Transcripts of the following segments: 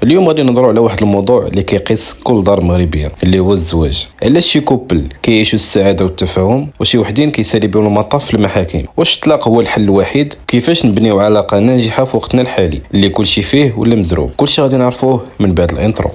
اليوم غادي نهضروا على واحد الموضوع اللي كيقيس كل دار مغربيه اللي هو الزواج. علاش شي كوبل كيعيشوا السعاده والتفاهم وشي وحدين كيسالي بهم المطاف في المحاكم؟ واش الطلاق هو الحل الوحيد؟ كيفاش نبنيو علاقه ناجحه في وقتنا الحالي اللي كلشي فيه ولا مزروب؟ كلشي غادي نعرفوه من بعد الانترو.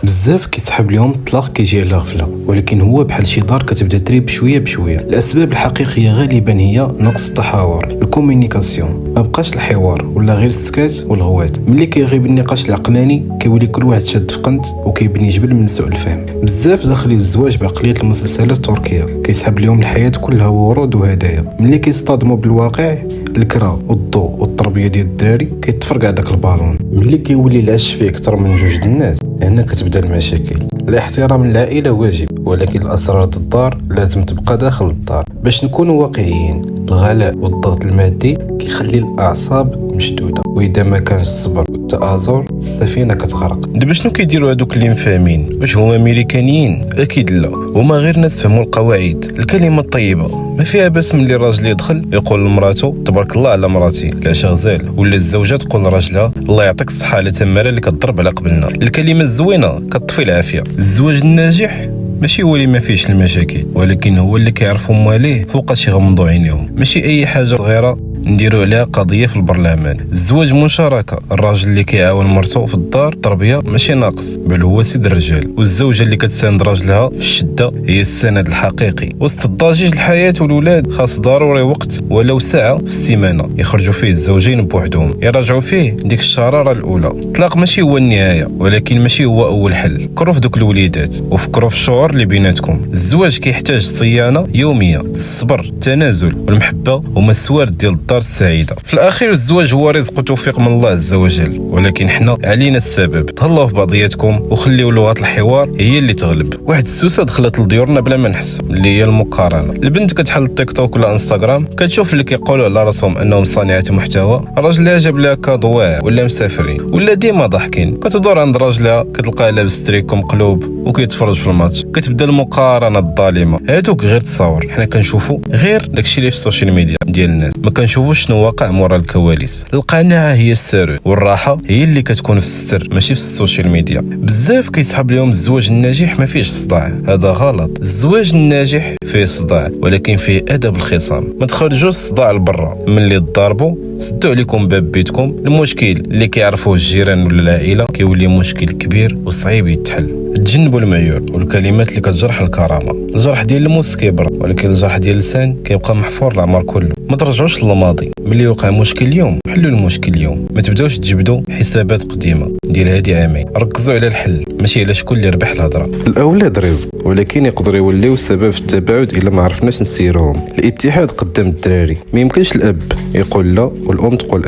بزاف كيتسحب اليوم الطلاق كيجي على غفله، ولكن هو بحال شي دار كتبدا تري بشويه بشويه. الاسباب الحقيقيه غالبا هي نقص التحاور، الكومونيكاسيون، ما بقاش الحوار ولا غير السكات والغوات. ملي كيغيب النقاش العقلاني كيولي كل واحد شاد في قنت وكيبني جبل من سوء الفهم. بزاف داخل الزواج بعقليه المسلسلات التركيه، كيسحب اليوم الحياه كلها ورود وهدايا. ملي كيصطدموا بالواقع الكرا والضوء والتربيه ديال الدراري كيتفرقع داك البالون. ملي كيولي العش فيه اكثر من جوج الناس هنا كتبدا المشاكل. الاحترام العائله واجب، ولكن الاسرار الدار لازم تبقى داخل الدار. باش نكونوا واقعيين، الغلاء والضغط المادي كيخلي الاعصاب مشدوده، واذا ما كانش الصبر والتآزر السفينه كتغرق. دابا شنو كيديروا هذوك اللي مفاهمين؟ واش هما امريكانيين؟ اكيد لا، هما غير ناس فهموا القواعد. الكلمه الطيبه ما فيها باس ملي الراجل يدخل يقول لمراته تبارك الله على مراتي العشاء غزال، ولا الزوجه تقول لراجلها الله يعطيك الصحه على تماره اللي كتضرب على قبلنا. الكلمه الزوينه كتطفي العافيه. الزواج الناجح ماشي هو اللي ما فيهش المشاكل، ولكن هو اللي كيعرفوا مواليه فوقاش يغمضوا عينيهم. ماشي اي حاجه صغيره نديروا عليها قضيه في البرلمان. الزواج مشاركه، الراجل اللي كيعاون مرته في الدار التربيه ماشي ناقص، بل هو سيد الرجال، والزوجه اللي كتساند راجلها في الشده هي السند الحقيقي. وسط الضجيج الحياه والولاد خاص ضروري وقت ولو ساعه في السيمانه يخرجوا فيه الزوجين بوحدهم، يراجعوا فيه ديك الشراره الاولى. الطلاق ماشي هو النهايه، ولكن ماشي هو اول حل. فكروا في دوك الوليدات وفكروا في الشعور اللي بيناتكم. الزواج كيحتاج صيانه يوميه، الصبر، التنازل والمحبه هما السوارد ديال الدار السعيده. في الاخير الزواج هو رزق وتوفيق من الله عز وجل، ولكن حنا علينا السبب. تهلاو في بعضياتكم وخليو لغه الحوار هي اللي تغلب. واحد السوسه دخلت لديورنا بلا ما نحس، اللي هي المقارنه. البنت كتحل التيك توك ولا انستغرام كتشوف اللي كيقولوا على راسهم انهم صانعات محتوى، راجلها جاب لها كادو واعر ولا مسافرين ولا ديما ضاحكين. كتدور عند راجلها كتلقاه لابس تريكو مقلوب وكيتفرج في الماتش. كتبدا المقارنه الظالمه. هادوك غير تصاور، حنا كنشوفوا غير داكشي اللي في السوشيال ميديا ديال الناس، ما كنشوفوا شنو واقع مورا الكواليس. القناعه هي السر، والراحه هي اللي كتكون في السر ماشي في السوشيال ميديا. بزاف كيسحب اليوم الزواج الناجح ما فيهش صداع، هذا غلط. الزواج الناجح فيه صداع، ولكن فيه ادب الخصام. ما تخرجوش الصداع لبرا. ملي تضاربوا سدوا عليكم باب بيتكم. المشكل اللي كيعرفوه الجيران ولا العائله كيولي مشكل كبير وصعيب يتحل. تجنبوا المعيور والكلمات اللي كتجرح الكرامه. الجرح ديال الموس كيبرد، ولكن الجرح ديال اللسان كيبقى محفور العمر كله. ما ترجعوش للماضي. ملي يوقع مشكل اليوم حلوا المشكل اليوم، ما تبداوش تجبدوا حسابات قديمه ديال هادي عامين. ركزوا على الحل ماشي على شكون اللي ربح الهضره. الاولاد رزق، ولكن يقدروا يوليو سبب في التباعد الا ما عرفناش نسيروهم. الاتحاد قدام الدراري، ما يمكنش الاب يقول لا والام تقول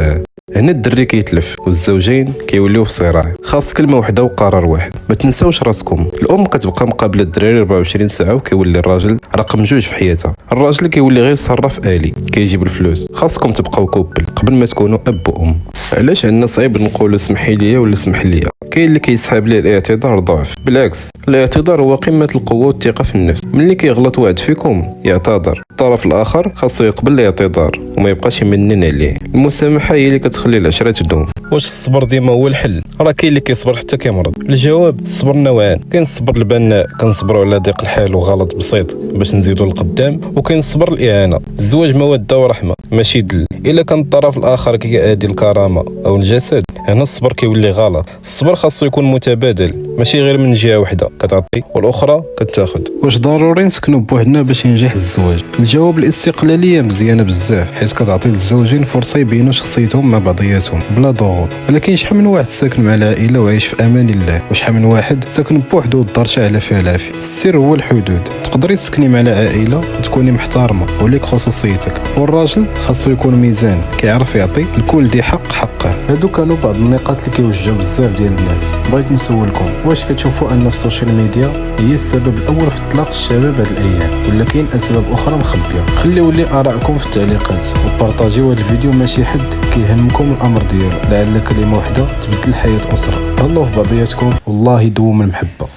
هنا الدري كيتلف والزوجين كيوليو في صراع. خاص كلمه واحده وقرار واحد. ما تنساوش راسكم. الام كتبقى مقابله الدراري 24 ساعه، وكيولي الراجل رقم 2 في حياتها. الراجل كيولي غير صراف آلي كيجيب الفلوس. خاصكم تبقاو كوبل قبل ما تكونوا اب وام. علاش عندنا صعيب نقولوا سمحي لي ولا سمح لي؟ كاين اللي كيسحب ليه الاعتذار ضعف. بالعكس، الاعتذار هو قمه القوه والثقه في النفس. ملي كيغلط واحد فيكم يعتذر، الطرف الاخر خاصو يقبل الاعتذار وما يبقاش يمنن عليه. المسامحه هي اللي كتخلي العشره تدوم. واش الصبر ديما هو الحل؟ راه كاين اللي كيصبر حتى كيمرض. الجواب الصبر نوعان. كاين الصبر البناء كنصبروا على ضيق الحال وغلط بسيط باش نزيدوا لقدام، وكاين الصبر الاهانه. الزواج موده ورحمه ماشي دل. الا كان الطرف الاخر كيأدي الكرامه او الجسد هنا الصبر كيولي غلط. الصبر خاصو يكون متبادل، ماشي غير من جهه واحده كتعطي والاخرى كتاخذ. واش ضروري نسكنوا بوحدنا باش ينجح الزواج؟ الجواب الاستقلاليه مزيانه بزاف، حيت كتعطي للزوجين فرصه يبينوا شخصيتهم مع بعضياتهم بلا ضغوط. ولكن شحال من واحد ساكن مع العائله وعايش في امان الله، وشحال من واحد ساكن بوحدو والدار شاعله فيها العافيه. السر هو الحدود. تقدري تسكني مع العائله وتكوني محترمه وليك خصوصيتك، والراجل خاصو يكون ميزان كيعرف يعطي الكل ذي حق حقه. هادو كانوا بعض النقاط اللي كيوجهوا بزاف ديال الناس. بغيت نسولكم، واش كتشوفوا ان السوشيال ميديا هي السبب الاول في طلاق الشباب هاد الايام، ولا كاين اسباب اخرى مخبيه؟ خليو لي ارائكم في التعليقات وبارطاجيو هذا الفيديو مع شي حد كيهمكم الامر ديالو، لعل كلمه واحده تبدل حياه اسره. تهلاو في بعضياتكم والله يدوم المحبه.